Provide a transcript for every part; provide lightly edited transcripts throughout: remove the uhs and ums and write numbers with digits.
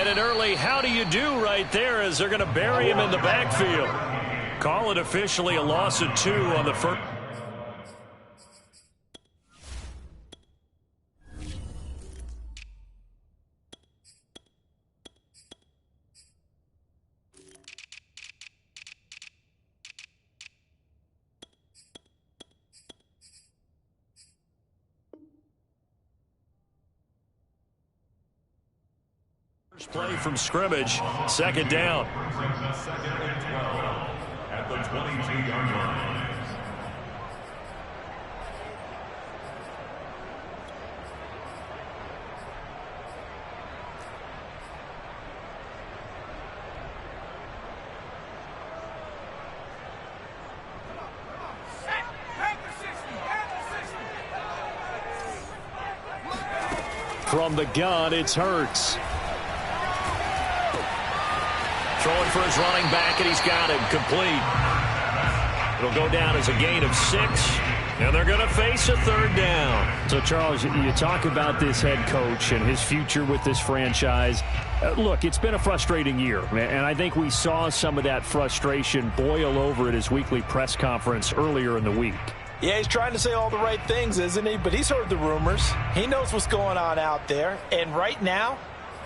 And an early how do you do right there as they're going to bury him in the backfield. Call it officially a loss of 2 on the first. Play from scrimmage, second down. Second and 12 at the 22-yard line. From the gun, it's Hurts. Throwing for his running back, and he's got him complete. It'll go down as a gain of 6, and they're going to face a third down. So, Charles, you talk about this head coach and his future with this franchise. Look, it's been a frustrating year, and I think we saw some of that frustration boil over at his weekly press conference earlier in the week. Yeah, he's trying to say all the right things, isn't he? But he's heard the rumors. He knows what's going on out there, and right now,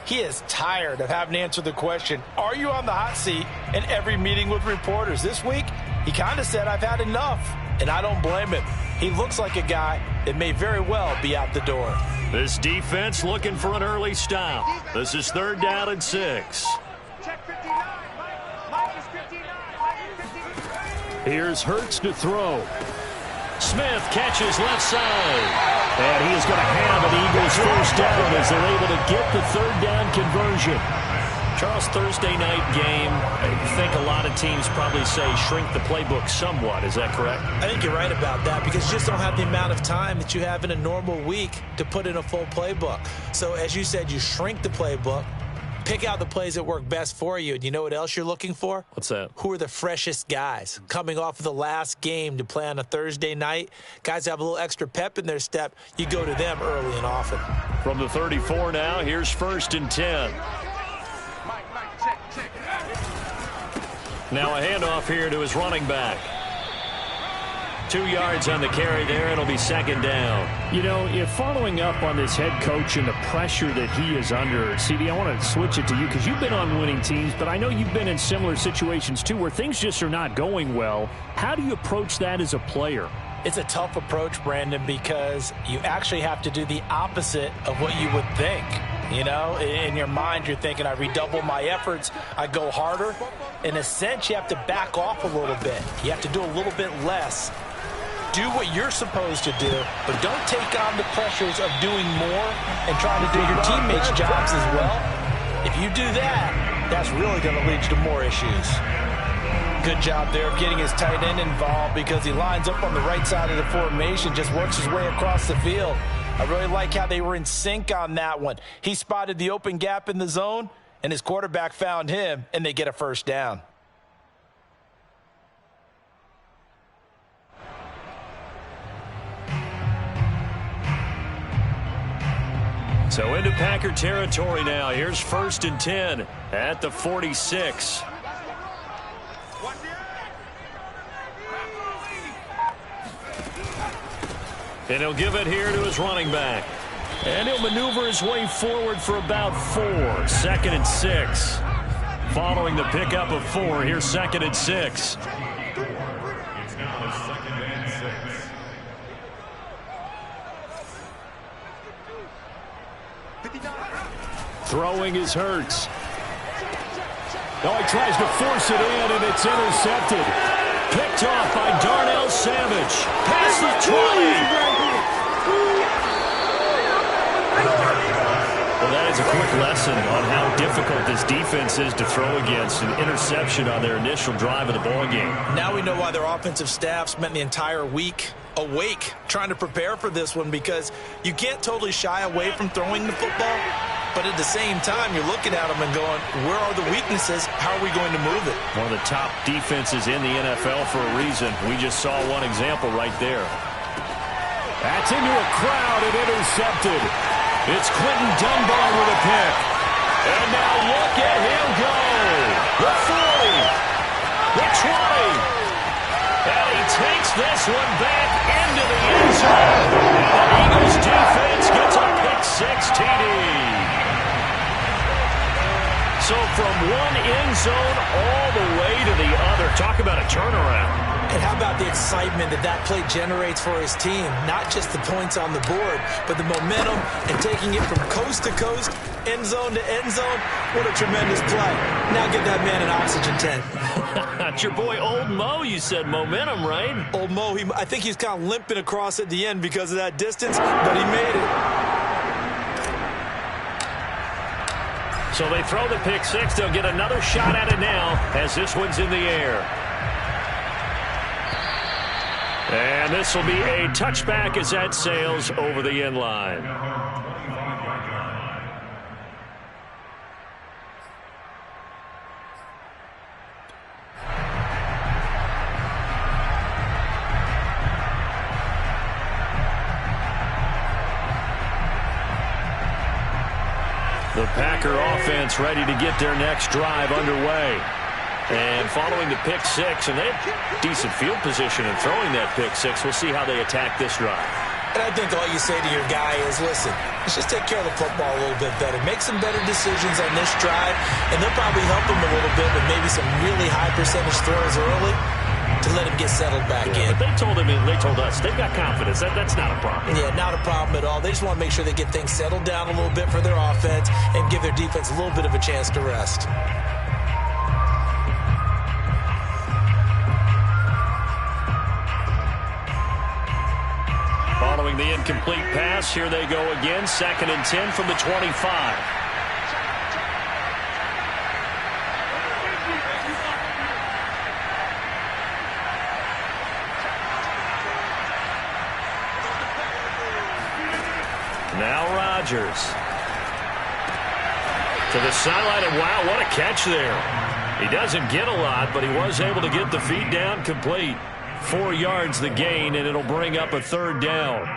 he is tired of having to answer the question, are you on the hot seat in every meeting with reporters? This week, he kind of said, I've had enough, and I don't blame him. He looks like a guy that may very well be out the door. This defense looking for an early stop. This is third down and 6. Here's Hurts to throw. Smith catches left side. And he is going to have an Eagles first down as they're able to get the third down conversion. Charles, Thursday night game, I think a lot of teams probably say shrink the playbook somewhat. Is that correct? I think you're right about that because you just don't have the amount of time that you have in a normal week to put in a full playbook. So as you said, you shrink the playbook. Pick out the plays that work best for you. And you know what else you're looking for? What's that? Who are the freshest guys coming off of the last game to play on a Thursday night? Guys have a little extra pep in their step. You go to them early and often. From the 34 now, here's first and 10. Now a handoff here to his running back. 2 yards on the carry there. It'll be second down. You know, if following up on this head coach and the pressure that he is under, CD, I want to switch it to you because you've been on winning teams, but I know you've been in similar situations too where things just are not going well. How do you approach that as a player? It's a tough approach, Brandon, because you actually have to do the opposite of what you would think. You know, in your mind, you're thinking, I redouble my efforts, I go harder. In a sense, you have to back off a little bit. You have to do a little bit less. Do what you're supposed to do, but don't take on the pressures of doing more and trying to do your teammates' jobs as well. If you do that, that's really going to lead to more issues. Good job there of getting his tight end involved because he lines up on the right side of the formation, just works his way across the field. I really like how they were in sync on that one. He spotted the open gap in the zone, and his quarterback found him, and they get a first down. So into Packer territory now. Here's first and 10 at the 46. And he'll give it here to his running back. And he'll maneuver his way forward for about 4. Second and 6. Following the pickup of 4, here's second and 6. It's now second and 6. Throwing is Hurts. Oh, he tries to force it in, and it's intercepted. Picked off by Darnell Savage. Past the 20. Well, that is a quick lesson on how difficult this defense is to throw against. An interception on their initial drive of the ballgame. Now we know why their offensive staff spent the entire week awake trying to prepare for this one, because you can't totally shy away from throwing the football, but at the same time you're looking at them and going, where are the weaknesses? How are we going to move it? One of the top defenses in the NFL for a reason. We just saw one example right there. That's into a crowd and intercepted. It's Quentin Dunbar with a pick. And now look at him go. The 40. The 20. And he takes this one back into the end zone. And the Eagles defense gets a pick-6 TD. So from one end zone all the way to the other. Talk about a turnaround. And how about the excitement that play generates for his team? Not just the points on the board, but the momentum and taking it from coast to coast, end zone to end zone. What a tremendous play. Now give that man an oxygen tank. That's your boy Old Mo, you said momentum, right? Old Mo, I think he's kind of limping across at the end because of that distance, but he made it. So they throw the pick-6. They'll get another shot at it now as this one's in the air. And this will be a touchback as that sails over the end line. The Packer offense ready to get their next drive underway. And following the pick-6, and they have decent field position in throwing that pick-6. We'll see how they attack this drive. And I think all you say to your guy is, listen, let's just take care of the football a little bit better. Make some better decisions on this drive, and they'll probably help him a little bit with maybe some really high percentage throws early to let him get settled back in. But they told us, they've got confidence. That's not a problem. Yeah, not a problem at all. They just want to make sure they get things settled down a little bit for their offense and give their defense a little bit of a chance to rest. Following the incomplete pass, here they go again. 2nd and 10 from the 25. Now Rodgers. To the sideline, and wow, what a catch there. He doesn't get a lot, but he was able to get the feet down complete. 4 yards the gain, and it'll bring up a 3rd down.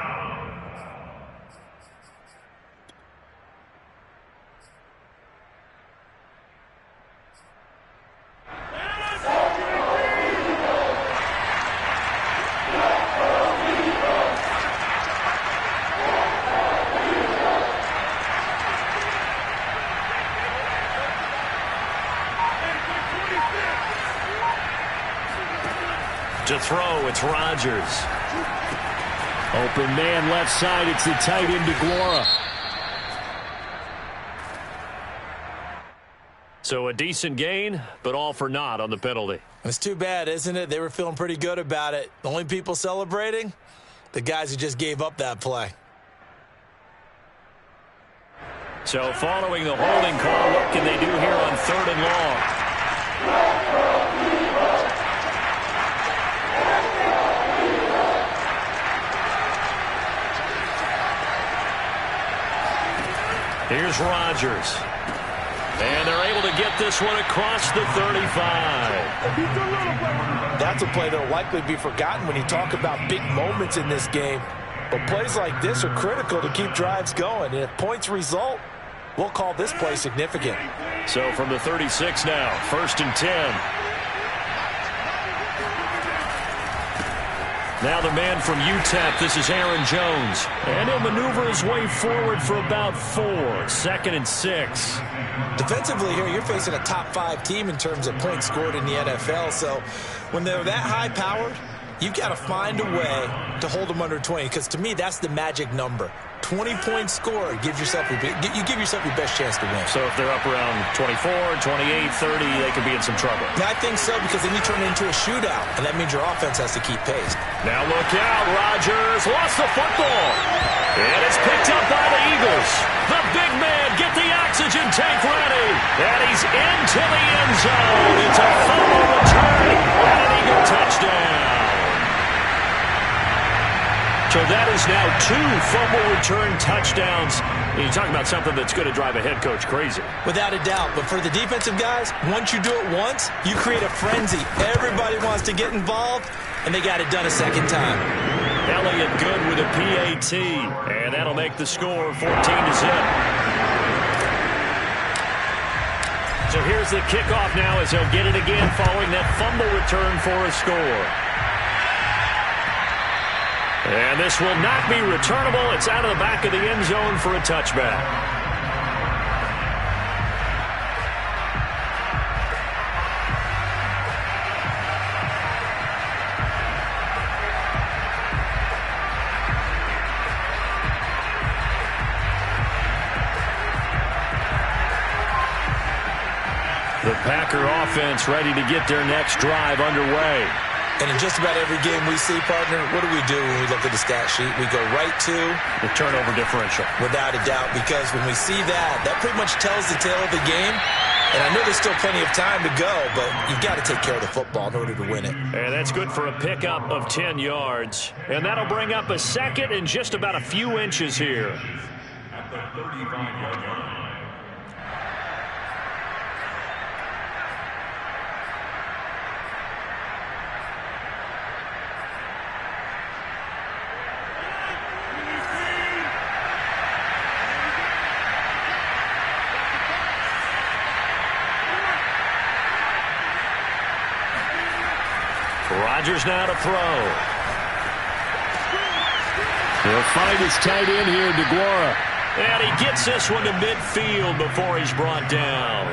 To throw, it's Rodgers. Open man left side, it's the tight end DeGuara. So a decent gain, but all for naught on the penalty. It's too bad, isn't it? They were feeling pretty good about it. The only people celebrating? The guys who just gave up that play. So following the holding call, what can they do here on 3rd and long? Here's Rodgers. And they're able to get this one across the 35. That's a play that will likely be forgotten when you talk about big moments in this game. But plays like this are critical to keep drives going. And if points result, we'll call this play significant. So from the 36 now, 1st and 10. Now the man from UTEP, this is Aaron Jones. And he'll maneuver his way forward for about 4. 2nd and 6. Defensively here, you're facing a top 5 team in terms of points scored in the NFL. So when they're that high-powered, you've got to find a way to hold them under 20. Because to me, that's the magic number. 20 points scored, you give yourself your best chance to win. So if they're up around 24, 28, 30, they could be in some trouble. I think so, because then you turn it into a shootout, and that means your offense has to keep pace. Now look out, Rodgers lost the football. And it's picked up by the Eagles. The big man, get the oxygen tank ready. And he's into the end zone. It's a fumble return and an Eagle touchdown. So that is now 2 fumble return touchdowns. You talk about something that's going to drive a head coach crazy. Without a doubt. But for the defensive guys, once you do it once, you create a frenzy. Everybody wants to get involved, and they got it done a second time. Elliott good with a PAT, and that'll make the score 14-0. So here's the kickoff now as he'll get it again following that fumble return for a score. And this will not be returnable. It's out of the back of the end zone for a touchback. The Packer offense ready to get their next drive underway. And in just about every game we see, partner, what do we do when we look at the stat sheet? We go right to the turnover differential. Without a doubt, because when we see that, that pretty much tells the tale of the game. And I know there's still plenty of time to go, but you've got to take care of the football in order to win it. And that's good for a pickup of 10 yards. And that'll bring up a second and just about a few inches here. At the 35-yard line. Rodgers now to throw. He'll find his tight end here, DeGuara. And he gets this one to midfield before he's brought down.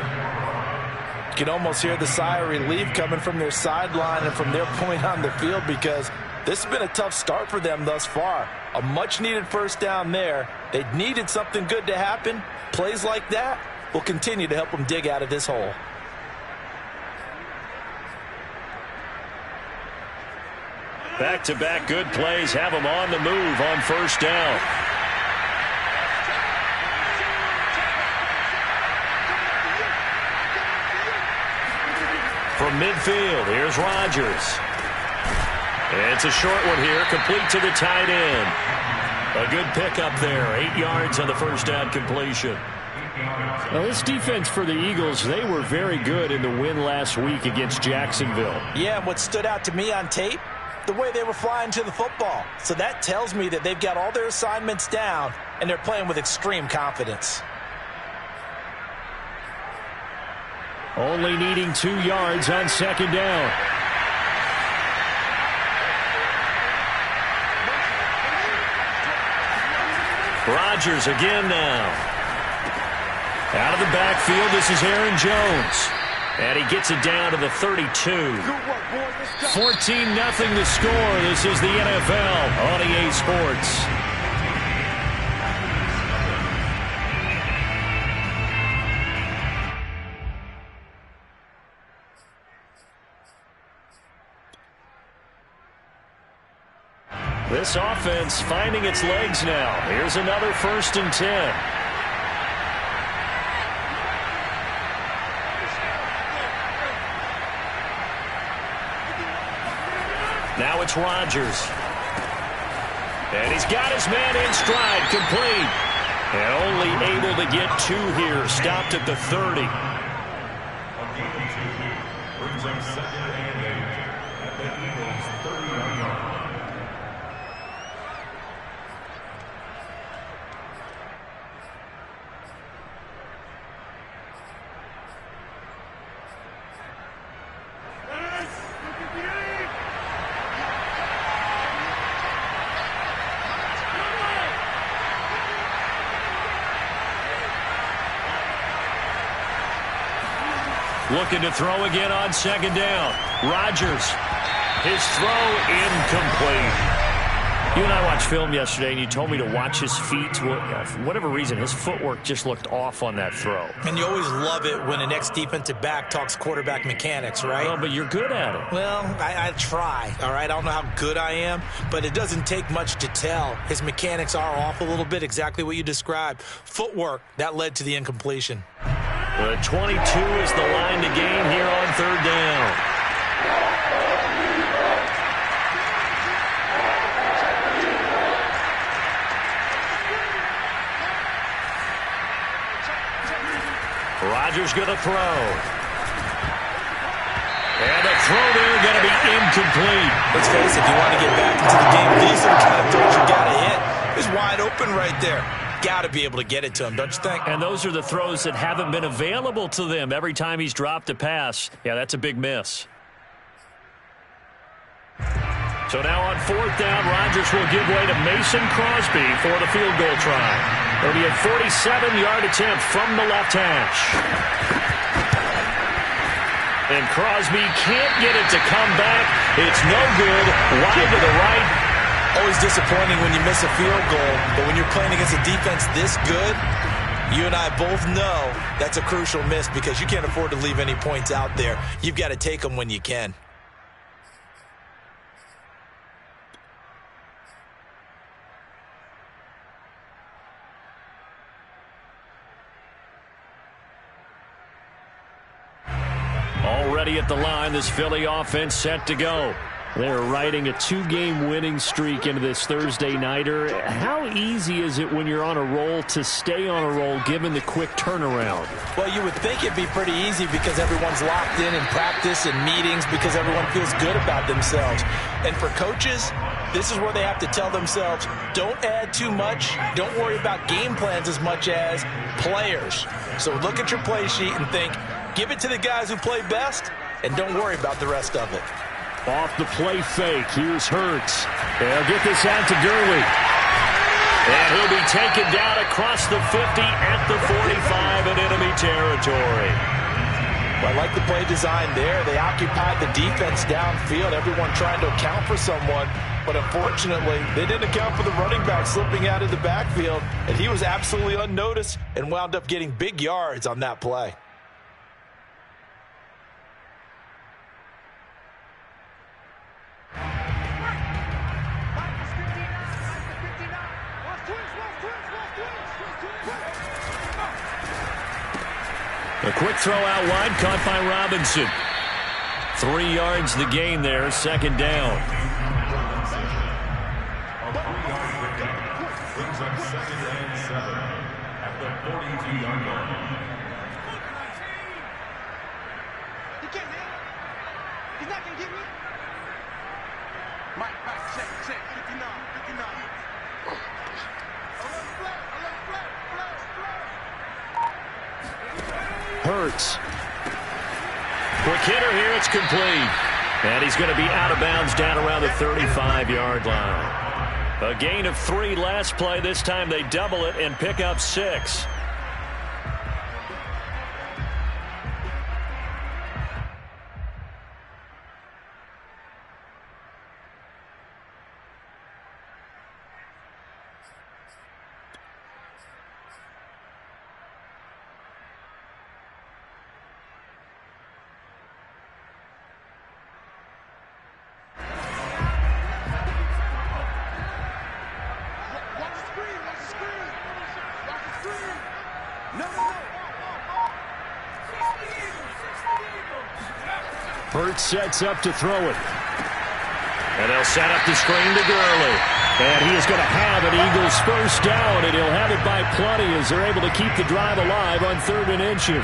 You can almost hear the sigh of relief coming from their sideline and from their point on the field, because this has been a tough start for them thus far. A much-needed first down there. They needed something good to happen. Plays like that will continue to help them dig out of this hole. Back-to-back good plays have them on the move on first down. From midfield, here's Rodgers. It's a short one here, complete to the tight end. A good pickup there, 8 yards on the first down completion. Now, this defense for the Eagles, they were very good in the win last week against Jacksonville. Yeah, and what stood out to me on tape, the way they were flying to the football. So that tells me that they've got all their assignments down and they're playing with extreme confidence. Only needing 2 yards on second down. Rodgers again now. Out of the backfield, this is Aaron Jones. And he gets it down to the 32. 14-0 the score. This is the NFL on EA Sports. This offense finding its legs now. Here's another 1st and 10. Now it's Rodgers. And he's got his man in stride, complete. And only able to get 2 here, stopped at the 30. A gain of 2 brings up 2nd and 8 at the Eagles' 30-yard line. Looking to throw again on second down. Rodgers. His throw incomplete. You and I watched film yesterday, and you told me to watch his feet. For whatever reason, his footwork just looked off on that throw. And you always love it when an ex-defensive back talks quarterback mechanics, right? Well, but you're good at it. Well, I try, all right? I don't know how good I am, but it doesn't take much to tell. His mechanics are off a little bit, exactly what you described. Footwork, that led to the incompletion. The 22 is the line to gain here on third down. Rodgers going to throw. And the throw there going to be incomplete. Let's face it, if you want to get back into the game, these are the kind of throws you got to hit. He's wide open right there. got to be able to get it to him, don't you think? And those are the throws that haven't been available to them every time he's dropped a pass. Yeah, that's a big miss. So now on fourth down, Rodgers will give way to Mason Crosby for the field goal try. It'll be a 47-yard attempt from the left hash. And Crosby can't get it to come back. It's no good. Wide to the right. Always disappointing when you miss a field goal, but when you're playing against a defense this good, you and I both know that's a crucial miss because you can't afford to leave any points out there. You've got to take them when you can. Already at the line, this Philly offense set to go. They're riding a 2-game winning streak into this Thursday nighter. How easy is it when you're on a roll to stay on a roll given the quick turnaround? Well, you would think it'd be pretty easy because everyone's locked in practice and meetings because everyone feels good about themselves. And for coaches, this is where they have to tell themselves, don't add too much. Don't worry about game plans as much as players. So look at your play sheet and think, give it to the guys who play best and don't worry about the rest of it. Off the play fake, here's Hurts. They'll get this out to Gurley. And he'll be taken down across the 50 at the 45 in enemy territory. Well, I like the play design there. They occupied the defense downfield, everyone trying to account for someone. But unfortunately, they didn't account for the running back slipping out of the backfield. And he was absolutely unnoticed and wound up getting big yards on that play. A quick throw out wide, caught by Robinson. 3 yards the gain there, second down. A 3-yard pickup brings up 2nd and 7 at the 42-yard line. He can't hit. He's not going to get me. Mike, check, 59. Hurts. Quick hitter here, it's complete. And he's going to be out of bounds down around the 35-yard line. A gain of 3 last play. This time they double it and pick up 6. Hurts sets up to throw it. And they'll set up the screen to Gurley. And he is going to have an Eagles first down, and he'll have it by plenty as they're able to keep the drive alive on 3rd and inches.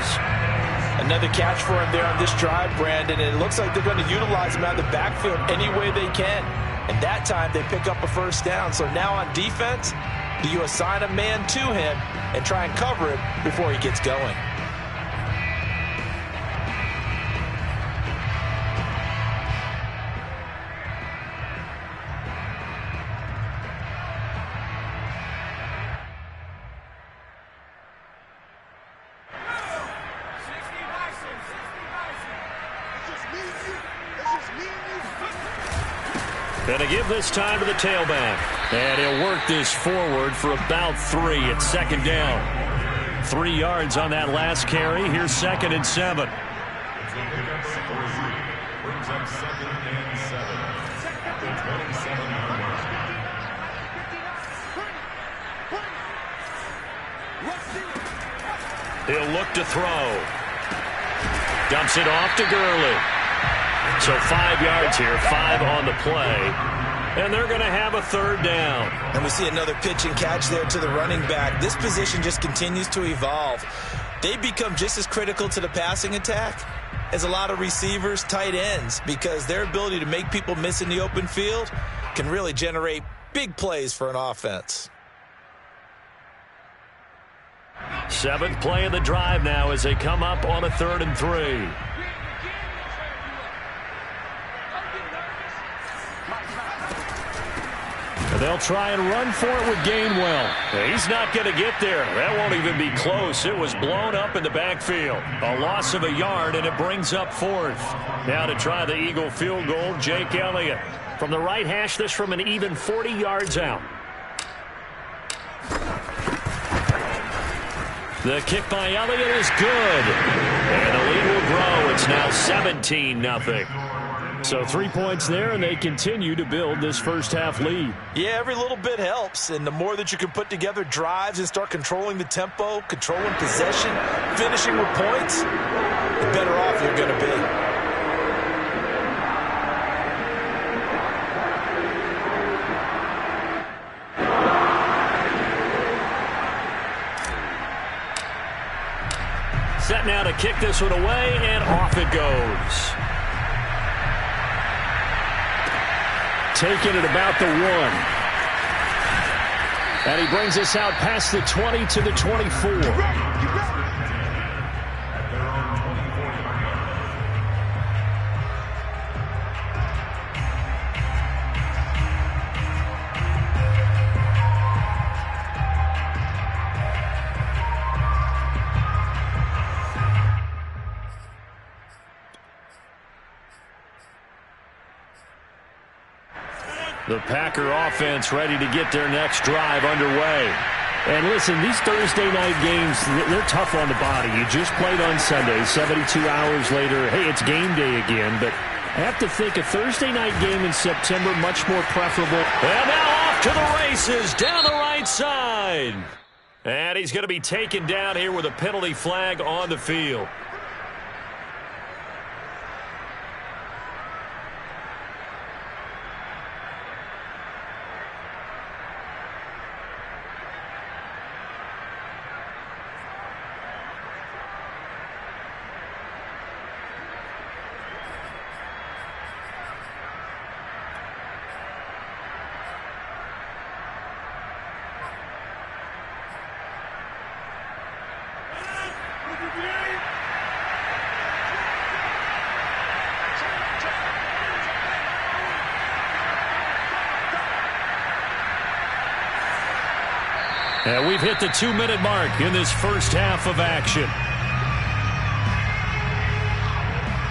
Another catch for him there on this drive, Brandon, and it looks like they're going to utilize him out of the backfield any way they can. And that time they pick up a first down. So now on defense, do you assign a man to him and try and cover him before he gets going? And to give this time to the tailback. And he'll work this forward for about 3 at second down. 3 yards on that last carry. Here's 2nd and 7. Brings up 2nd and 7 at the 27-yard line. He'll look to throw. Dumps it off to Gurley. So 5 yards here, 5 on the play. And they're going to have a 3rd down. And we see another pitch and catch there to the running back. This position just continues to evolve. They become just as critical to the passing attack as a lot of receivers, tight ends, because their ability to make people miss in the open field can really generate big plays for an offense. Seventh play of the drive now as they come up on a 3rd and 3. They'll try and run for it with Gainwell. He's not going to get there. That won't even be close. It was blown up in the backfield. A loss of a yard, and it brings up 4th. Now to try the Eagle field goal, Jake Elliott. From the right hash, this from an even 40 yards out. The kick by Elliott is good. And the lead will grow. It's now 17-0. So 3 points there, and they continue to build this first half lead. Yeah, every little bit helps, and the more that you can put together drives and start controlling the tempo, controlling possession, finishing with points, the better off you're going to be. Set now to kick this one away, and off it goes. Taking it about the 1. And he brings us out past the 20 to the 24. The Packer offense ready to get their next drive underway. And listen, these Thursday night games, they're tough on the body. You just played on Sunday, 72 hours later. Hey, it's game day again. But I have to think a Thursday night game in September, much more preferable. And now off to the races down the right side. And he's going to be taken down here with a penalty flag on the field. And we've hit the 2-minute mark in this first half of action.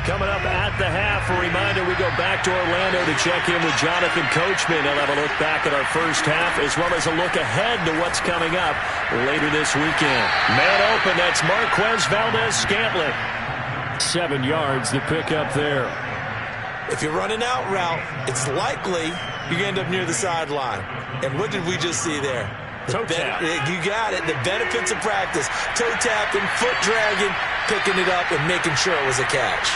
Coming up at the half, a reminder, we go back to Orlando to check in with Jonathan Coachman. He'll have a look back at our first half as well as a look ahead to what's coming up later this weekend. Man open, that's Marquez Valdez-Scantling. 7 yards to pick up there. If you're running out route, it's likely you're going to end up near the sideline. And what did we just see there? Toe tap. You got it. The benefits of practice. Toe tapping, foot dragging, picking it up, and making sure it was a catch.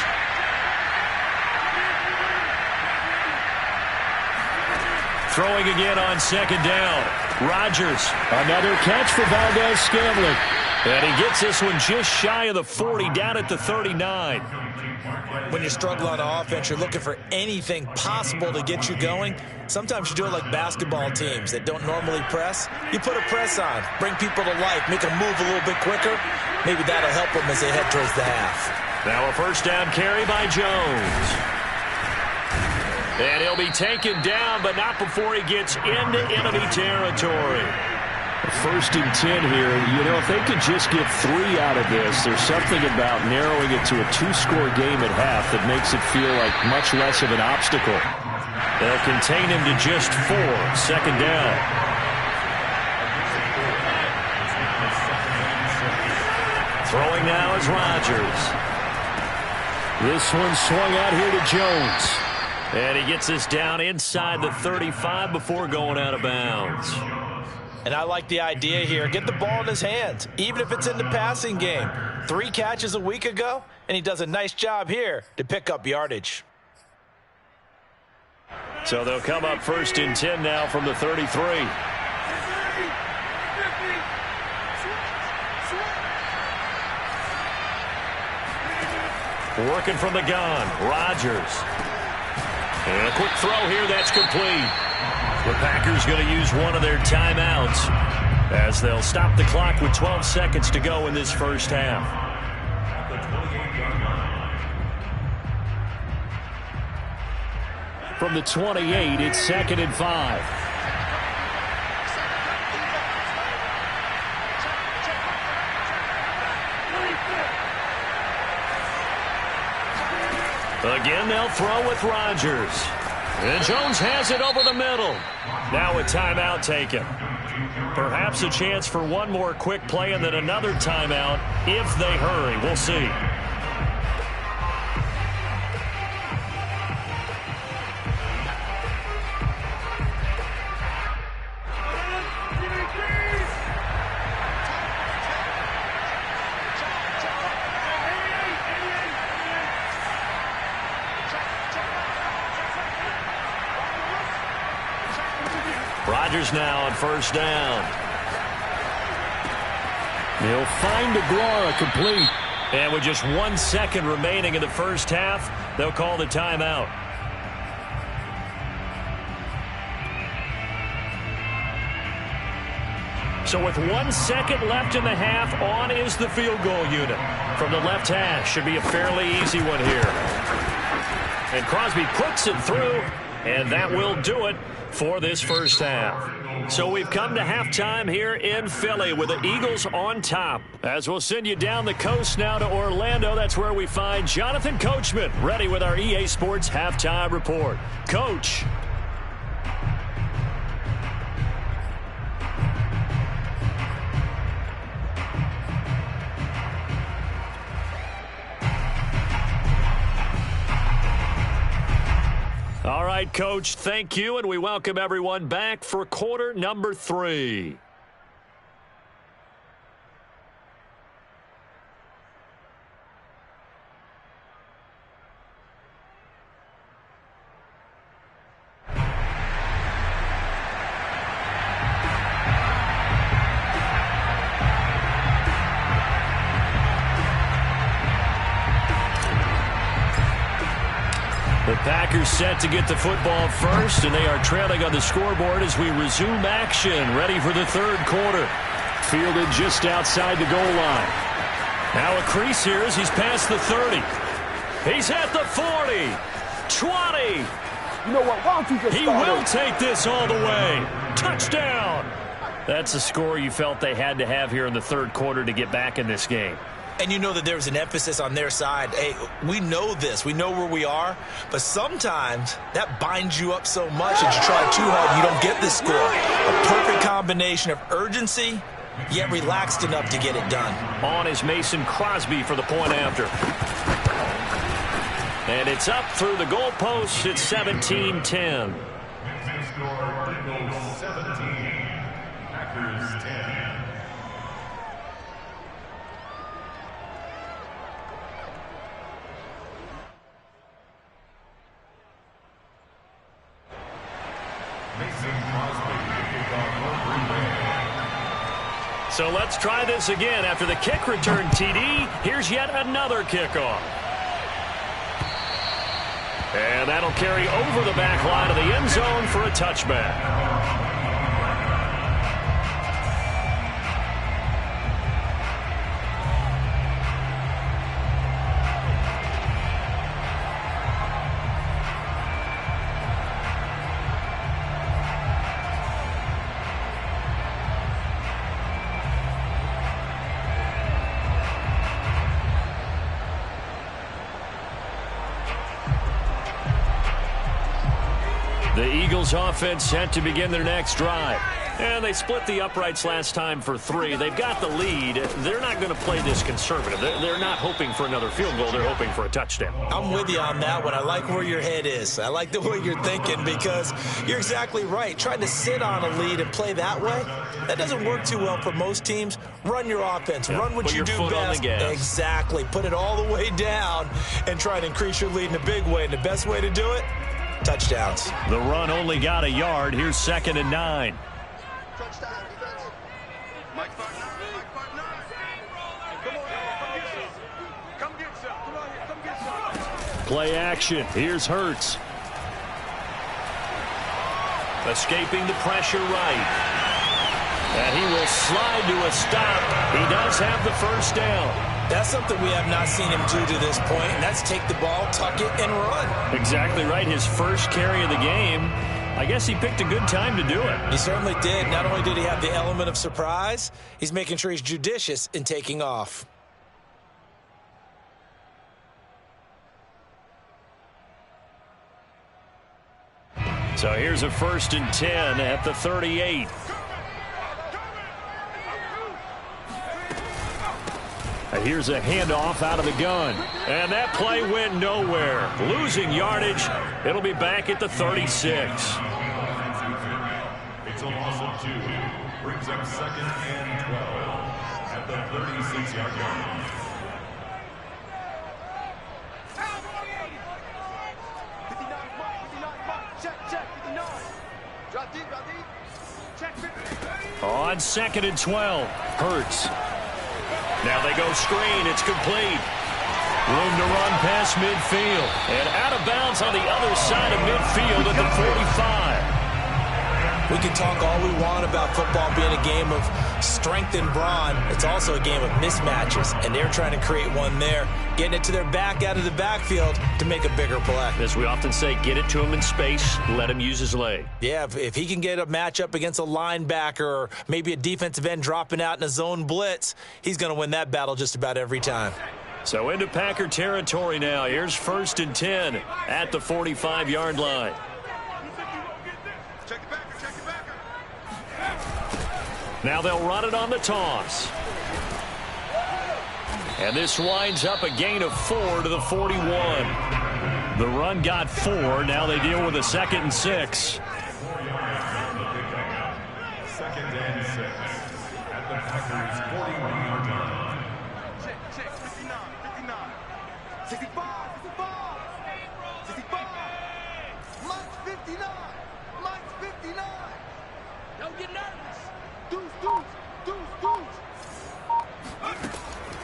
Throwing again on second down. Rodgers. Another catch for Valdez-Scantling. And he gets this one just shy of the 40, down at the 39. When you struggle on offense, you're looking for anything possible to get you going. Sometimes you do it like basketball teams that don't normally press. You put a press on, bring people to life, make them move a little bit quicker. Maybe that'll help them as they head towards the half. Now a first down carry by Jones. And he'll be taken down, but not before he gets into enemy territory. First and 10 here. You know, if they could just get 3 out of this, there's something about narrowing it to a 2-score game at half that makes it feel like much less of an obstacle. They'll contain him to just 4. Second down. Throwing now is Rodgers. This one swung out here to Jones. And he gets this down inside the 35 before going out of bounds. And I like the idea here. Get the ball in his hands, even if it's in the passing game. 3 catches a week ago, and he does a nice job here to pick up yardage. So they'll come up first and 10 now from the 33. Working from the gun, Rodgers. And a quick throw here, that's complete. The Packers going to use one of their timeouts. as they'll stop the clock with 12 seconds to go in this first half. At the 28-yard line. From the 28, it's 2nd and 5. Again, they'll throw with Rodgers. And Jones has it over the middle. Now a timeout taken. Perhaps a chance for one more quick play and then another timeout if they hurry. We'll see. Rodgers now on first down. They'll find Aguilar complete. And with just 1 second remaining in the first half, they'll call the timeout. So with 1 second left in the half, on is the field goal unit. From the left hash, should be a fairly easy one here. And Crosby puts it through, and that will do it for this first half. So we've come to halftime here in Philly with the Eagles on top. As we'll send you down the coast now to Orlando, that's where we find Jonathan Coachman ready with our EA Sports Halftime Report. Coach. All right, Coach, thank you, and we welcome everyone back for quarter number 3. The Packers set to get the football first, and they are trailing on the scoreboard as we resume action, ready for the third quarter. Fielded just outside the goal line. Now a crease here as he's past the 30. He's at the 40. 20. You know what? Why don't you just He will take this all the way. Touchdown. That's a score you felt they had to have here in the third quarter to get back in this game. And you know that there's an emphasis on their side. Hey, we know this. We know where we are. But sometimes that binds you up so much that you try too hard, you don't get this score. A perfect combination of urgency, yet relaxed enough to get it done. On is Mason Crosby for the point after. And it's up through the goalpost. It's 17-10. Mixing score, Eagles 17, Packers 10. So let's try this again. After the kick return TD, here's yet another kickoff. And that'll carry over the back line of the end zone for a touchback. The Eagles offense set to begin their next drive. And they split the uprights last time for 3. They've got the lead. They're not going to play this conservative. They're not hoping for another field goal. They're hoping for a touchdown. I'm with you on that one. I like where your head is. I like the way you're thinking because you're exactly right. Trying to sit on a lead and play that way, that doesn't work too well for most teams. Run your offense. Yep. Run what Put you your do foot on best. the gas. Exactly. Put it all the way down and try to increase your lead in a big way. And the best way to do it, touchdowns. The run only got a yard. Here's 2nd and 9. Touchdown, defense. Mike Barton. Come get some. Come on here. Come get some. Play action. Here's Hurts. Escaping the pressure right. And he will slide to a stop. He does have the first down. That's something we have not seen him do to this point, and that's take the ball, tuck it, and run. Exactly right. His first carry of the game. I guess he picked a good time to do it. He certainly did. Not only did he have the element of surprise, he's making sure he's judicious in taking off. So here's a 1st and 10 at the 38. And here's a handoff out of the gun. And that play went nowhere. Losing yardage. It'll be back at the 36. It's a loss of 2. Brings up 2nd and 12 at the 36-yard line. On 2nd and 12. Hurts. Now they go screen. It's complete. Room to run past midfield. And out of bounds on the other side of midfield at the 45. We can talk all we want about football being a game of strength and brawn. It's also a game of mismatches, and they're trying to create one there, getting it to their back out of the backfield to make a bigger play. As we often say, get it to him in space, let him use his leg. Yeah, if he can get a matchup against a linebacker or maybe a defensive end dropping out in a zone blitz, he's going to win that battle just about every time. So into Packer territory now. Here's 1st and 10 at the 45-yard line. Now they'll run it on the toss. And this winds up a gain of 4 to the 41. The run got 4. Now they deal with a 2nd and 6. 2nd and 6 at the Packers' 41-yard line. Check, 59, 65, 65. Mike's 59. Mike's 59. Don't get nervous.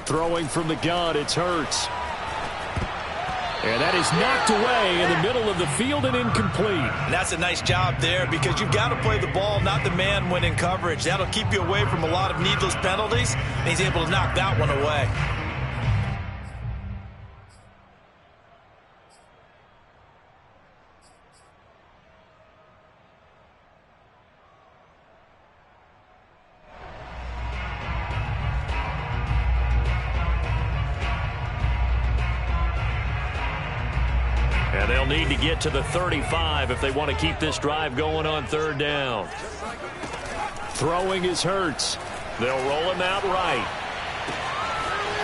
Throwing from the gun, it's Hurts. And that is knocked away in the middle of the field and incomplete. And that's a nice job there because you've got to play the ball, not the man when in coverage. That'll keep you away from a lot of needless penalties, and he's able to knock that one away. And they'll need to get to the 35 if they want to keep this drive going on 3rd down. Throwing is Hurts. They'll roll him out right.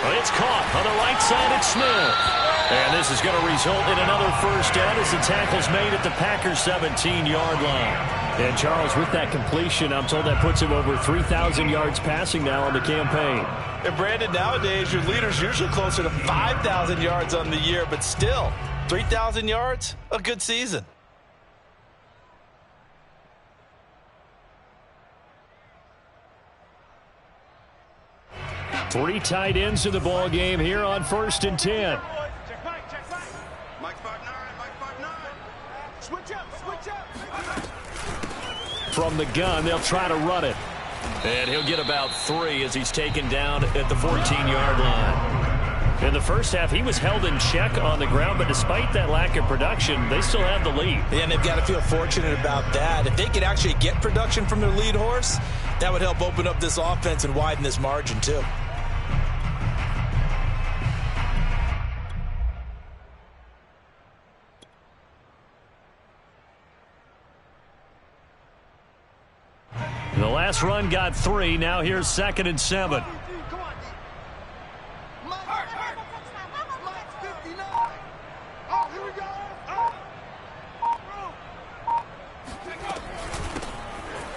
But it's caught on the right side at Smith. And this is going to result in another 1st down as the tackle's made at the Packers' 17-yard line. And Charles, with that completion, I'm told that puts him over 3,000 yards passing now on the campaign. And Brandon, nowadays your leader's usually closer to 5,000 yards on the year, but still, 3,000 yards, a good season. Three tight ends in the ball game here on 1st and 10. Check back. Mike's 5'9", Mike's 5'9". Switch up. From the gun, they'll try to run it. And he'll get about 3 as he's taken down at the 14-yard line. In the first half, he was held in check on the ground, but despite that lack of production, they still have the lead. Yeah, and they've got to feel fortunate about that. If they could actually get production from their lead horse, that would help open up this offense and widen this margin, too. The last run got 3. Now here's 2nd and 7.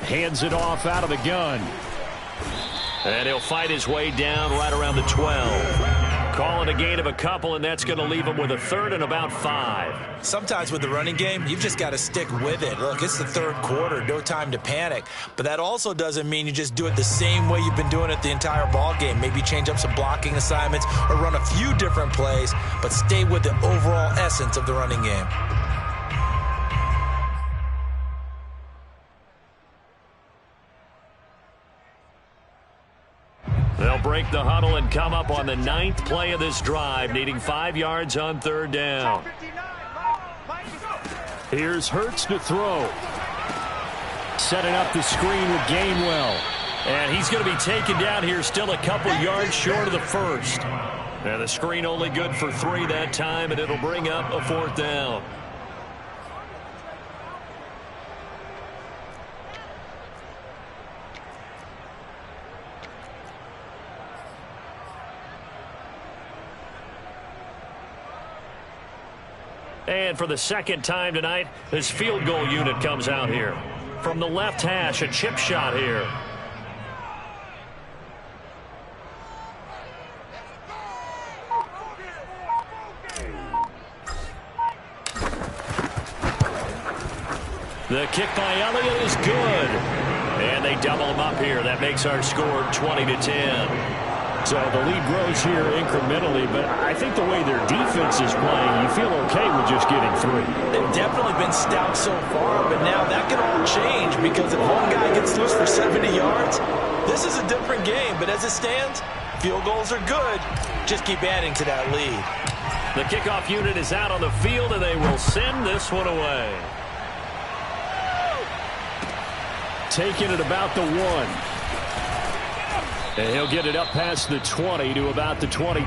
Hands it off out of the gun. And he'll fight his way down right around the 12. Call it a gain of a couple, and that's going to leave him with a 3rd and about 5. Sometimes with the running game, you've just got to stick with it. Look, it's the 3rd quarter, no time to panic. But that also doesn't mean you just do it the same way you've been doing it the entire ball game. Maybe change up some blocking assignments or run a few different plays, but stay with the overall essence of the running game. They'll break the huddle and come up on the 9th play of this drive, needing 5 yards on 3rd down. Here's Hurts to throw. Setting up the screen with Gainwell. And he's going to be taken down here, still a couple yards short of the first. And the screen only good for 3 that time, and it'll bring up a 4th down. And for the 2nd time tonight, this field goal unit comes out here. From the left hash, a chip shot here. The kick by Elliott is good. And they double him up here. That makes our score 20-10. So the lead grows here incrementally, but I think the way their defense is playing, you feel okay with just getting 3. They've definitely been stout so far, but now that can all change because if one guy gets loose for 70 yards, this is a different game. But as it stands, field goals are good. Just keep adding to that lead. The kickoff unit is out on the field, and they will send this one away. Taking it about the 1. And he'll get it up past the 20 to about the 20.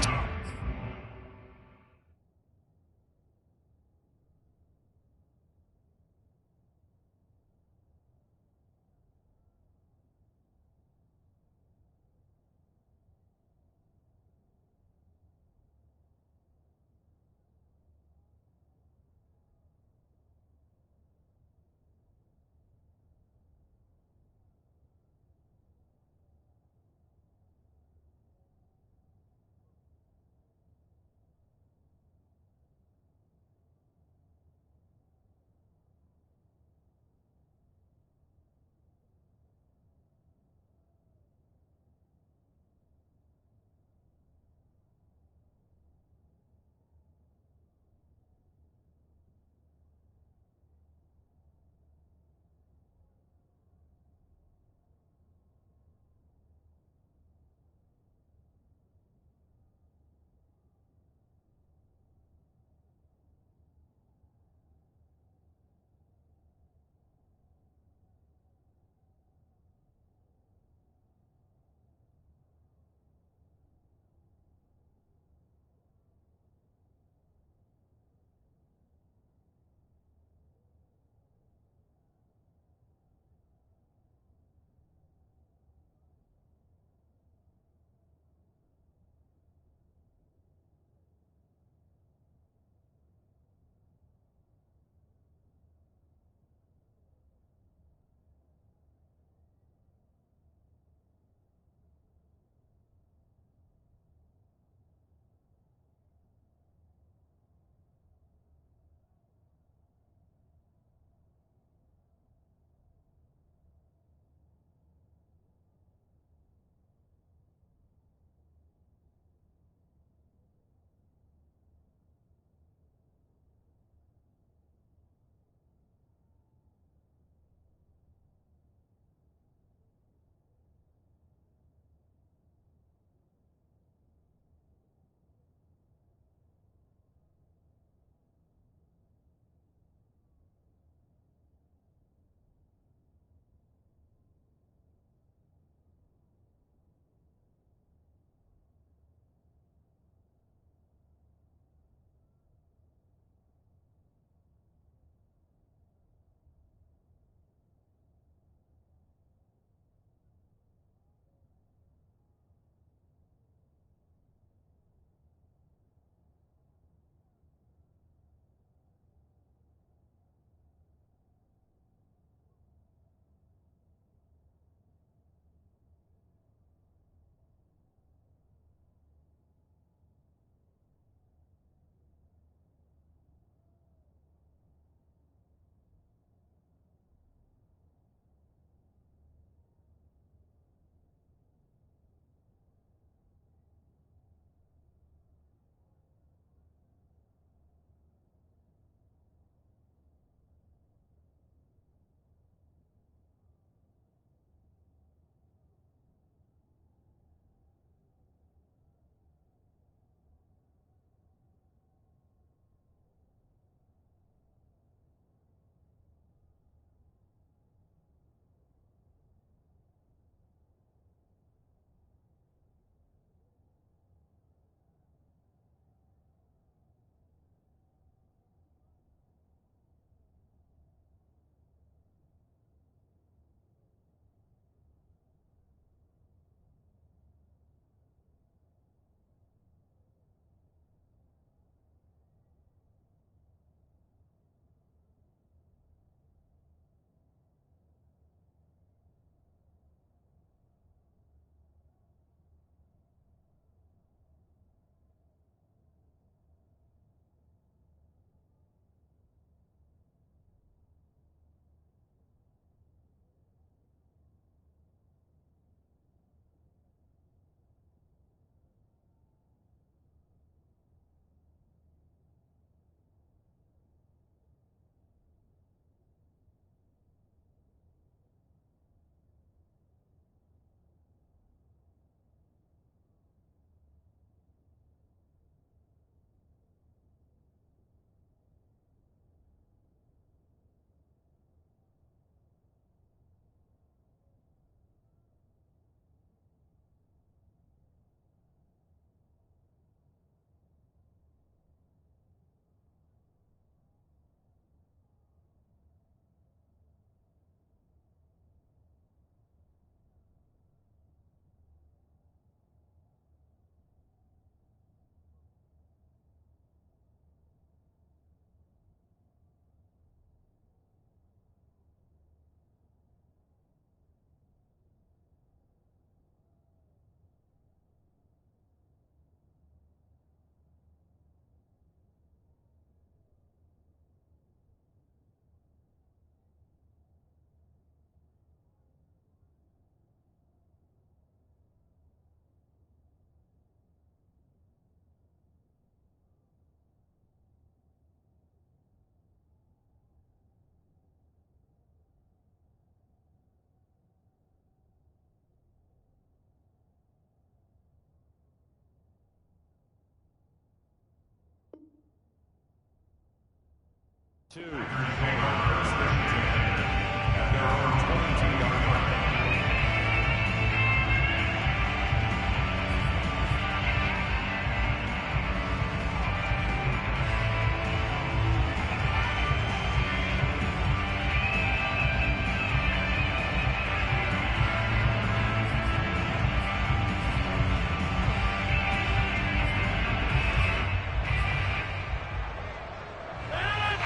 2.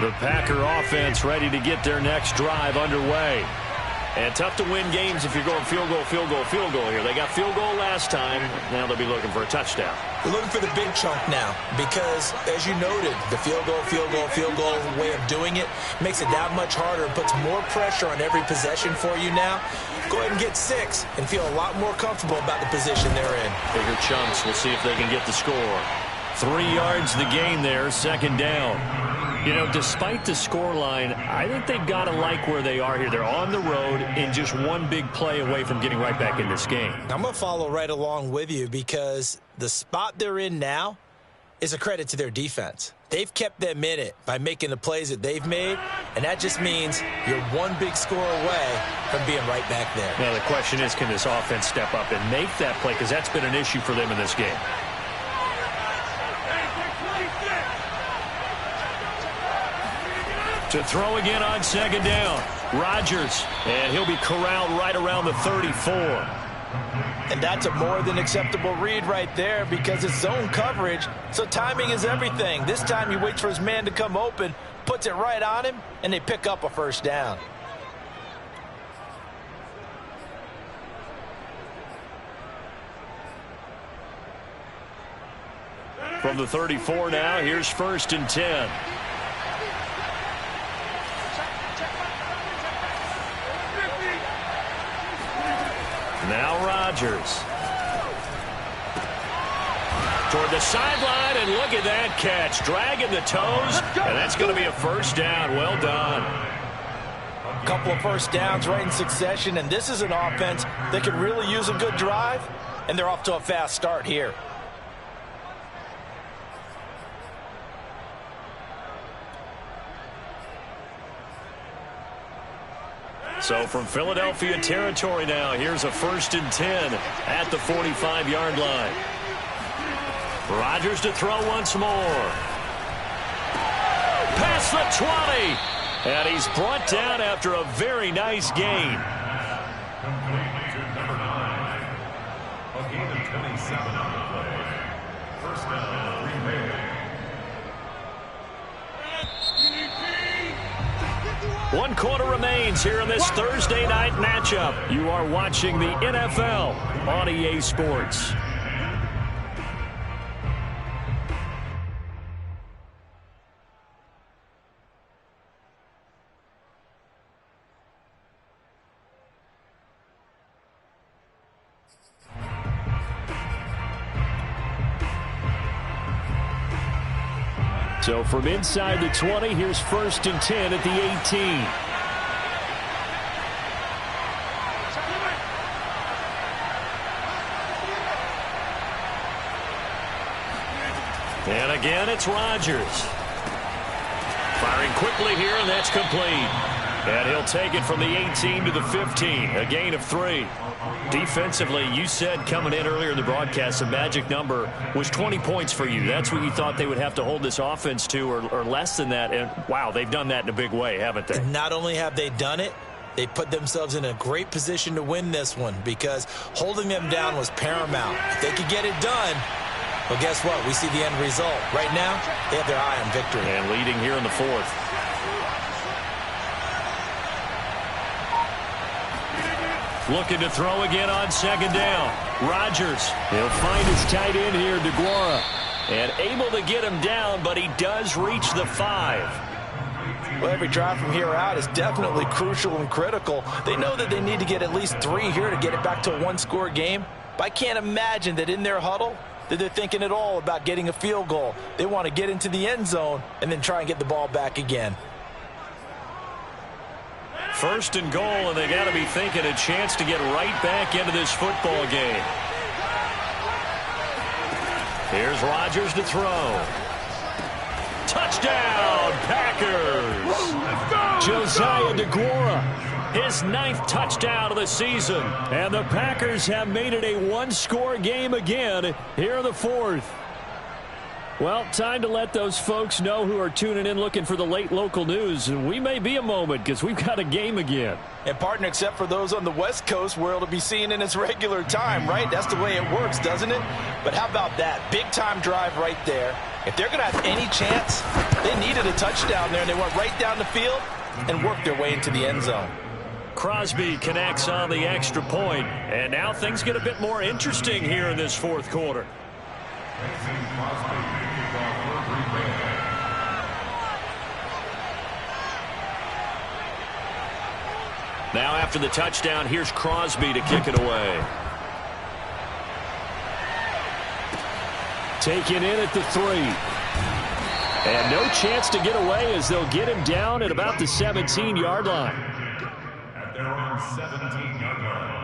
The Packer offense ready to get their next drive underway. And tough to win games if you're going field goal, field goal, field goal here. They got field goal last time. Now they'll be looking for a touchdown. They're looking for the big chunk now because, as you noted, the field goal way of doing it makes it that much harder. It puts more pressure on every possession for you now. Go ahead and get 6 and feel a lot more comfortable about the position they're in. Bigger chunks. We'll see if they can get the score. 3 yards the gain there, second down. You know, despite the scoreline, I think they've got to like where they are here. They're on the road and just one big play away from getting right back in this game. I'm going to follow right along with you because the spot they're in now is a credit to their defense. They've kept them in it by making the plays that they've made, and that just means you're one big score away from being right back there. Now, the question is, can this offense step up and make that play? Because that's been an issue for them in this game. To throw again on second down. Rodgers, and he'll be corralled right around the 34. And that's a more than acceptable read right there because it's zone coverage, so timing is everything. This time he waits for his man to come open, puts it right on him, and they pick up a first down. From the 34 now, here's 1st and 10. Now Rodgers. Toward the sideline, and look at that catch. Dragging the toes, and that's going to be a first down. Well done. A couple of first downs right in succession, and this is an offense that could really use a good drive, and they're off to a fast start here. So from Philadelphia territory now, here's a 1st and 10 at the 45-yard line. Rodgers to throw once more. Past the 20. And he's brought down after a very nice gain. Complete to number 9. A gain of 27 on the play. First down, Green Bay. One quarter remains here in this Thursday night matchup. You are watching the NFL on EA Sports. So from inside the 20, here's 1st and 10 at the 18. And again, it's Rodgers. Firing quickly here, and that's complete. And he'll take it from the 18 to the 15, a gain of 3. Defensively, you said coming in earlier in the broadcast, the magic number was 20 points for you. That's what you thought they would have to hold this offense to, or less than that. And, wow, they've done that in a big way, haven't they? Not only have they done it, they put themselves in a great position to win this one because holding them down was paramount. If they could get it done, well, guess what? We see the end result. Right now, they have their eye on victory. And leading here in the 4th. Looking to throw again on second down. Rodgers. He'll find his tight end here, DeGuara. And able to get him down, but he does reach the 5. Well, every drive from here out is definitely crucial and critical. They know that they need to get at least 3 here to get it back to a one-score game. But I can't imagine that in their huddle that they're thinking at all about getting a field goal. They want to get into the end zone and then try and get the ball back again. 1st and goal, and they got to be thinking a chance to get right back into this football game. Here's Rodgers to throw. Touchdown, Packers. Josiah DeGuara, his 9th touchdown of the season. And the Packers have made it a one-score game again here in the 4th. Well, time to let those folks know who are tuning in looking for the late local news. We may be a moment because we've got a game again. And, partner, except for those on the West Coast where it'll be seen in its regular time, right? That's the way it works, doesn't it? But how about that? Big-time drive right there. If they're going to have any chance, they needed a touchdown there, and they went right down the field and worked their way into the end zone. Crosby connects on the extra point, and now things get a bit more interesting here in this 4th quarter. Now after the touchdown, here's Crosby to kick it away. Taken in at the 3. And no chance to get away as they'll get him down at about the 17-yard line. At their own 17-yard line.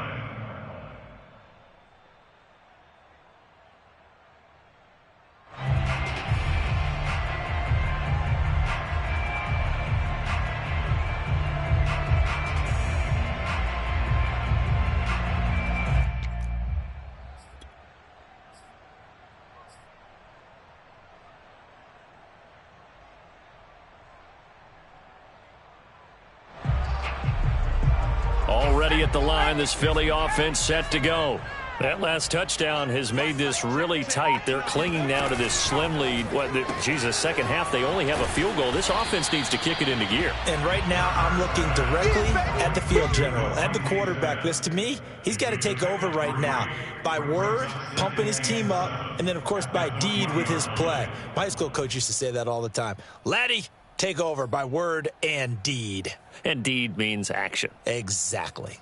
Already at the line, this Philly offense set to go. That last touchdown has made this really tight. They're clinging now to this slim lead. Second half, they only have a field goal. This offense needs to kick it into gear. And right now, I'm looking directly at the field general, at the quarterback. Because to me, he's got to take over right now. By word, pumping his team up, and then, of course, by deed with his play. My high school coach used to say that all the time. Laddie, take over by word and deed. And deed means action. Exactly.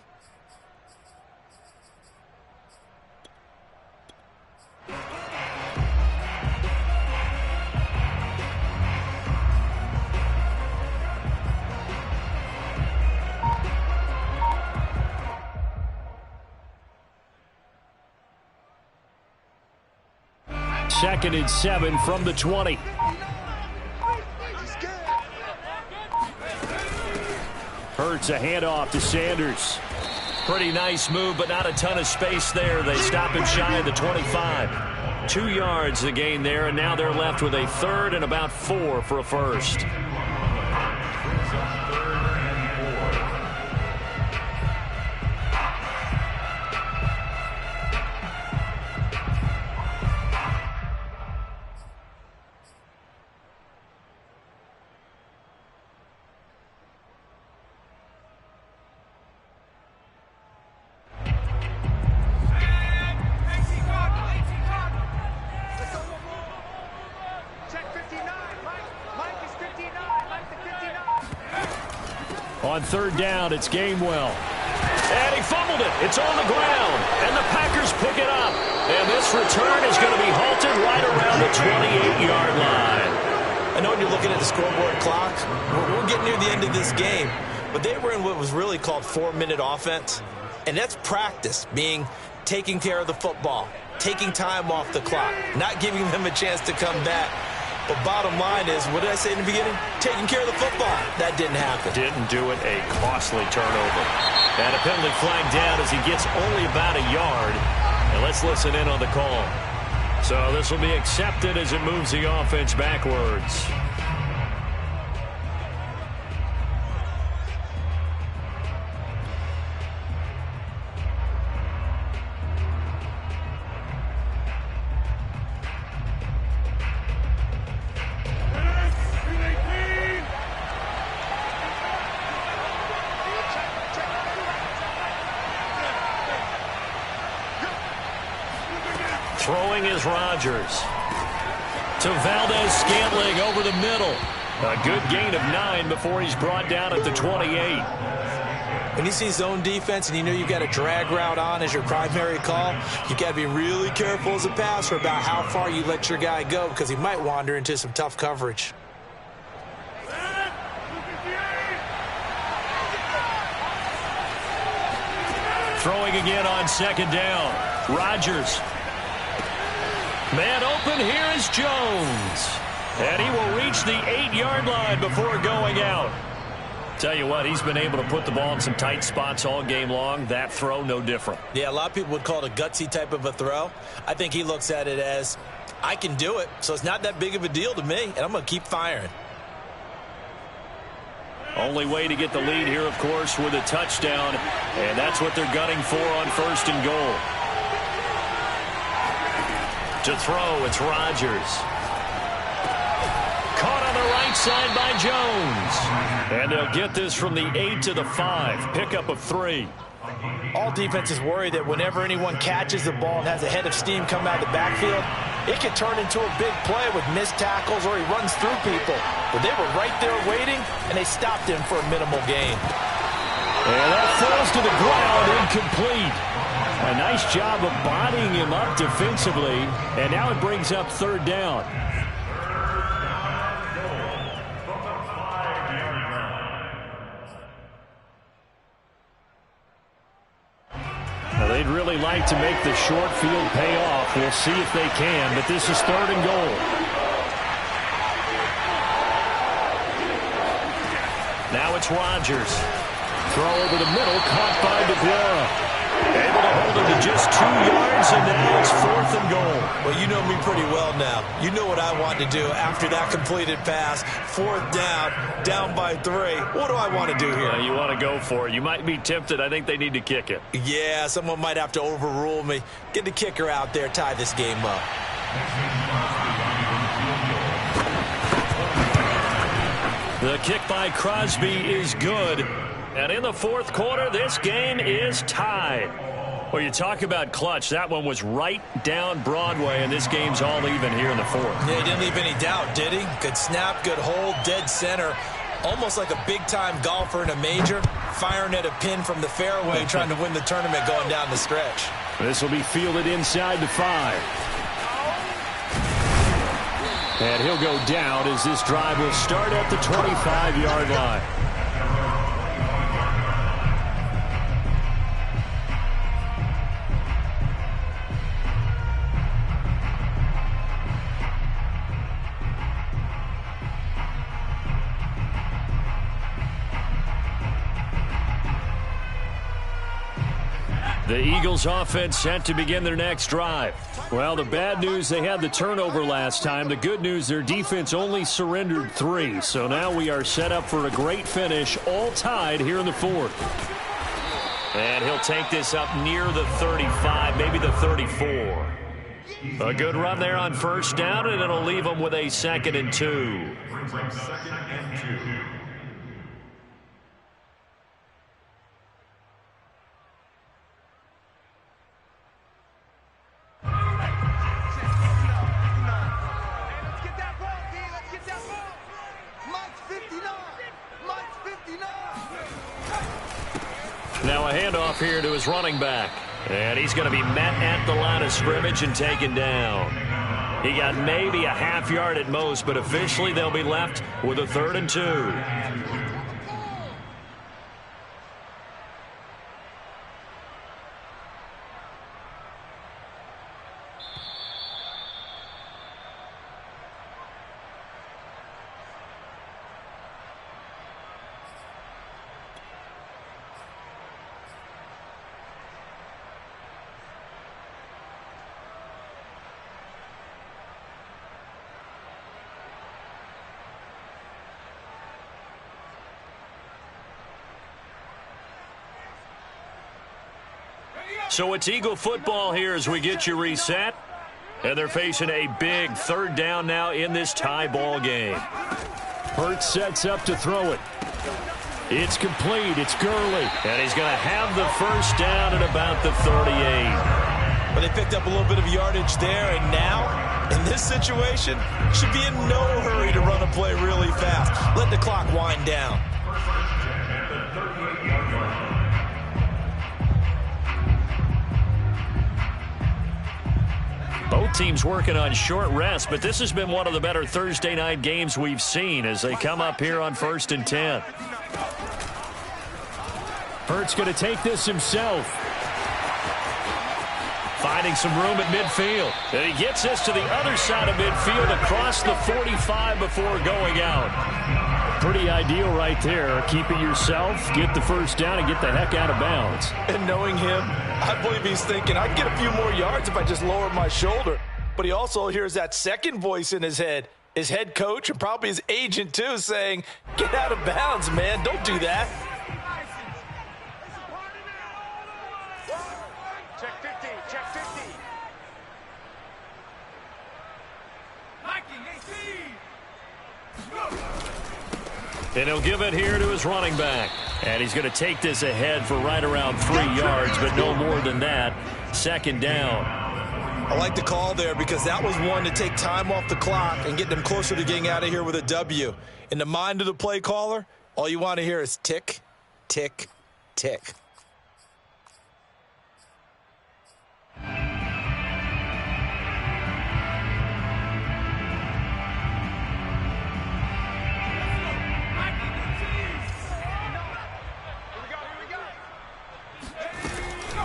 Second and 7 from the 20. Hurts a handoff to Sanders. Pretty nice move, but not a ton of space there. They stop him shy of the 25. 2 yards the gain there, and now they're left with a 3rd and about 4 for a first. On 3rd down, it's Gainwell. And he fumbled it. It's on the ground. And the Packers pick it up. And this return is going to be halted right around the 28-yard line. I know when you're looking at the scoreboard clock, we're getting near the end of this game. But they were in what was really called 4-minute offense. And that's practice, meaning taking care of the football, taking time off the clock, not giving them a chance to come back. But bottom line is, what did I say in the beginning? Taking care of the football. That didn't happen. Didn't do it. A costly turnover. And a penalty flag down as he gets only about a yard. And let's listen in on the call. So this will be accepted as it moves the offense backwards. Throwing is Rodgers. To Valdez-Scantling over the middle. A good gain of 9 before he's brought down at the 28. When you see zone defense and you know you've got a drag route on as your primary call, you've got to be really careful as a passer about how far you let your guy go because he might wander into some tough coverage. Throwing again on 2nd down. Rodgers. Man open, here is Jones. And he will reach the 8-yard line before going out. Tell you what, he's been able to put the ball in some tight spots all game long. That throw, no different. Yeah, a lot of people would call it a gutsy type of a throw. I think he looks at it as, I can do it, so it's not that big of a deal to me, and I'm going to keep firing. Only way to get the lead here, of course, with a touchdown, and that's what they're gunning for on 1st and goal. To throw, it's Rodgers. Caught on the right side by Jones. And they'll get this from the 8 to the 5. Pickup of 3. All defenses worry that whenever anyone catches the ball and has a head of steam come out of the backfield, it can turn into a big play with missed tackles or he runs through people. But they were right there waiting, and they stopped him for a minimal gain. And that falls to the ground, incomplete. A nice job of bodying him up defensively, and now it brings up 3rd down. They'd really like to make the short field pay off. We'll see if they can, but this is 3rd and goal. Now it's Rodgers. Throw over the middle, caught by DeGuara. Able to hold it to just 2 yards, and now it's 4th and goal. Well, you know me pretty well now. You know what I want to do after that completed pass. 4th down, down by 3. What do I want to do here? You want to go for it. You might be tempted. I think they need to kick it. Yeah, someone might have to overrule me. Get the kicker out there, tie this game up. The kick by Crosby is good. And in the 4th quarter, this game is tied. Well, you talk about clutch. That one was right down Broadway, and this game's all even here in the 4th. Yeah, he didn't leave any doubt, did he? Good snap, good hold, dead center. Almost like a big-time golfer in a major, firing at a pin from the fairway, trying to win the tournament going down the stretch. This will be fielded inside the 5. And he'll go down as this drive will start at the 25-yard line. The Eagles offense set to begin their next drive. Well, the bad news, they had the turnover last time. The good news, their defense only surrendered 3. So now we are set up for a great finish, all tied here in the 4th. And he'll take this up near the 35, maybe the 34. A good run there on 1st down, and it'll leave them with a 2nd and 2. Brings up 2nd and 2. Now a handoff here to his running back. And he's going to be met at the line of scrimmage and taken down. He got maybe a half yard at most, but officially they'll be left with a 3rd and 2. So it's Eagle football here as we get you reset. And they're facing a big 3rd down now in this tie ball game. Hurts sets up to throw it. It's complete. It's Gurley. And he's going to have the 1st down at about the 38. But they picked up a little bit of yardage there, and now, in this situation, should be in no hurry to run a play really fast. Let the clock wind down. Both teams working on short rest, but this has been one of the better Thursday night games we've seen as they come up here on 1st and 10. Hurts going to take this himself. Finding some room at midfield. And he gets this to the other side of midfield across the 45 before going out. Pretty ideal right there. Keep it yourself, get the first down, and get the heck out of bounds. And knowing him, I believe he's thinking, I'd get a few more yards if I just lowered my shoulder. But he also hears that second voice in his head, his head coach and probably his agent too, saying, get out of bounds, man. Don't do that. Check 50, check 50. And he'll give it here to his running back. And he's going to take this ahead for right around 3 yards, but no more than that. Second down. I like the call there because that was one to take time off the clock and get them closer to getting out of here with a W. In the mind of the play caller, all you want to hear is tick, tick, tick.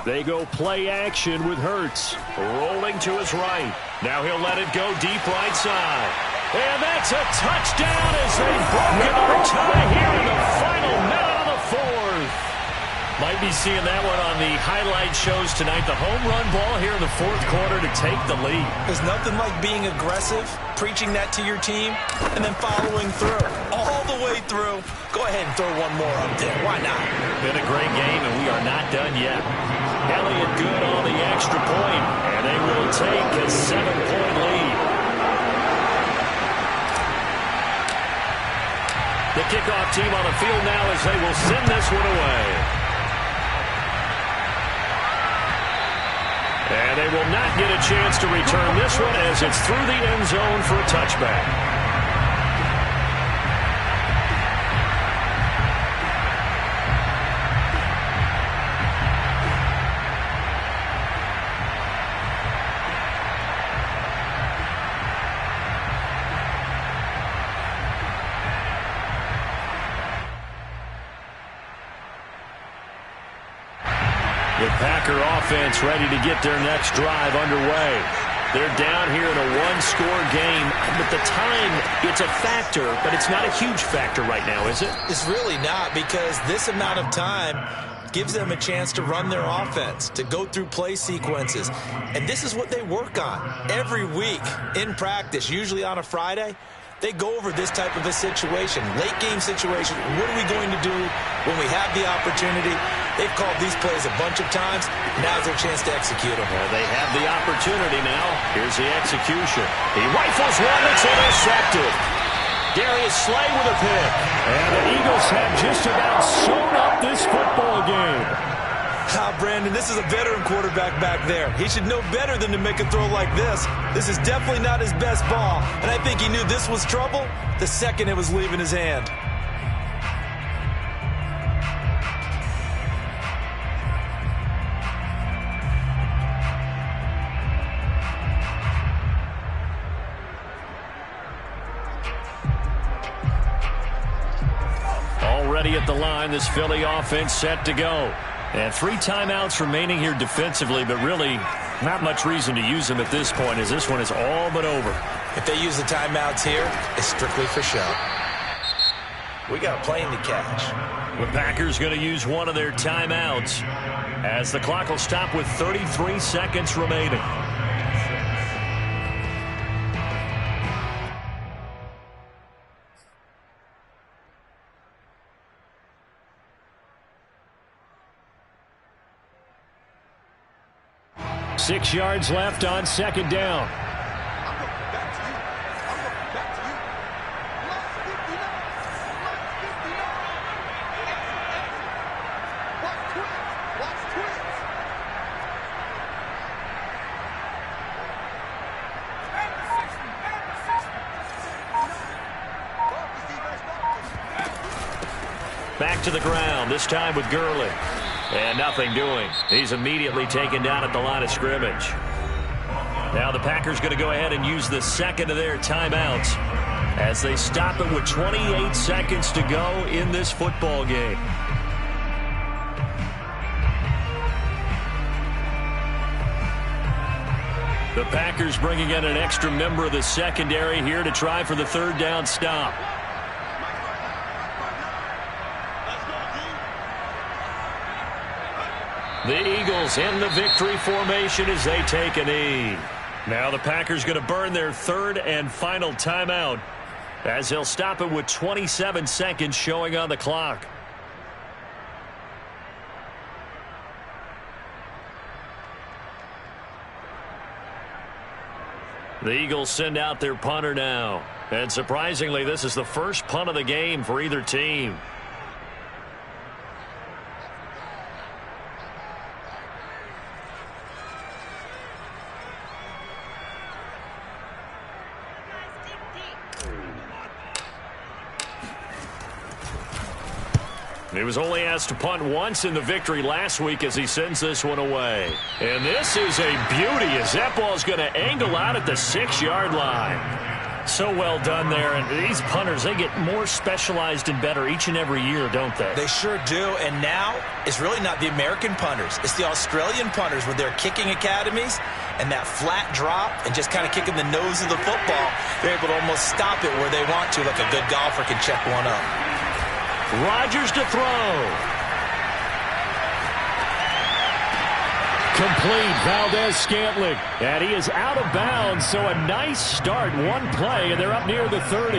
They go play action with Hurts. Rolling to his right. Now he'll let it go deep right side. And that's a touchdown as they've broken our tie here in the final minute of the fourth. Might be seeing that one on the highlight shows tonight. The home run ball here in the fourth quarter to take the lead. There's nothing like being aggressive, preaching that to your team, and then following through. All the way through. Go ahead and throw one more up there. Why not? Been a great game, and we are not done yet. Elliott good on the extra point, and they will take a 7-point lead. The kickoff team on the field now as they will send this one away. And they will not get a chance to return this one as it's through the end zone for a touchback. The Packer offense ready to get their next drive underway. They're down here in a one-score game, but the time, it's a factor, but it's not a huge factor right now, is it? It's really not, because this amount of time gives them a chance to run their offense, to go through play sequences. And this is what they work on every week in practice, usually on a Friday. They go over this type of a situation, late game situation. What are we going to do when we have the opportunity? They've called these plays a bunch of times. Now's their chance to execute them. Well, they have the opportunity now. Here's the execution. He rifles one that's intercepted. Darius Slay with a pick. And the Eagles have just about sewn up this football game. Brandon, this is a veteran quarterback back there. He should know better than to make a throw like this. This is definitely not his best ball, and I think he knew this was trouble the second it was leaving his hand. Already at the line, this Philly offense set to go. And 3 timeouts remaining here defensively, but really not much reason to use them at this point as this one is all but over. If they use the timeouts here, it's strictly for show. We got a plane to catch. The Packers going to use one of their timeouts as the clock will stop with 33 seconds remaining. Six yards left on second down. Back to the ground, this time with Gurley. And nothing doing. He's immediately taken down at the line of scrimmage. Now the Packers going to go ahead and use the second of their timeouts as they stop it with 28 seconds to go in this football game. The Packers bringing in an extra member of the secondary here to try for the third down stop. The Eagles in the victory formation as they take a knee. Now the Packers going to burn their third and final timeout as they'll stop it with 27 seconds showing on the clock. The Eagles send out their punter now. And surprisingly, this is the first punt of the game for either team. He was only asked to punt once in the victory last week as he sends this one away. And this is a beauty as that ball's going to angle out at the 6-yard line. So well done there. And these punters, they get more specialized and better each and every year, don't they? They sure do. And now it's really not the American punters. It's the Australian punters with their kicking academies and that flat drop and just kind of kicking the nose of the football. They're able to almost stop it where they want to, like a good golfer can check one up. Rodgers to throw. Complete. Valdez-Scantling. And he is out of bounds, so a nice start. One play, and they're up near the 30.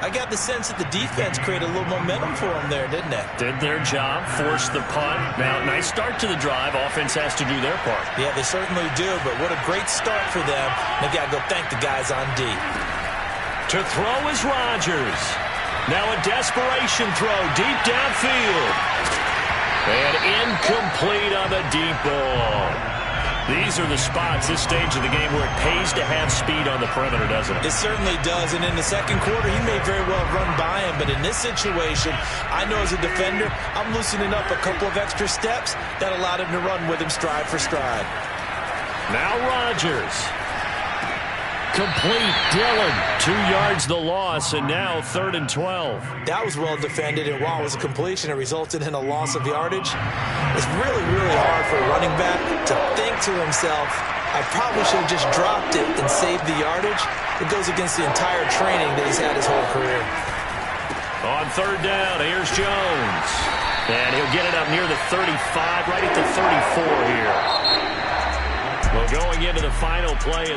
I got the sense that the defense created a little momentum for them there, didn't they? Did their job, forced the punt. Now, nice start to the drive. Offense has to do their part. Yeah, they certainly do, but what a great start for them. They got to go thank the guys on D. To throw is Rodgers. Now a desperation throw deep downfield. And incomplete on the deep ball. These are the spots, this stage of the game, where it pays to have speed on the perimeter, doesn't it? It certainly does. And in the second quarter, he may very well run by him. But in this situation, I know as a defender, I'm loosening up a couple of extra steps that allowed him to run with him stride for stride. Now Rodgers. Complete. Dillon. 2 yards the loss, and now 3rd and 12. That was well defended, and while it was a completion, it resulted in a loss of yardage. It's really, really hard for a running back to think to himself, I probably should have just dropped it and saved the yardage. It goes against the entire training that he's had his whole career. On 3rd down, here's Jones. And he'll get it up near the 35, right at the 34 here. Well, going into the final play of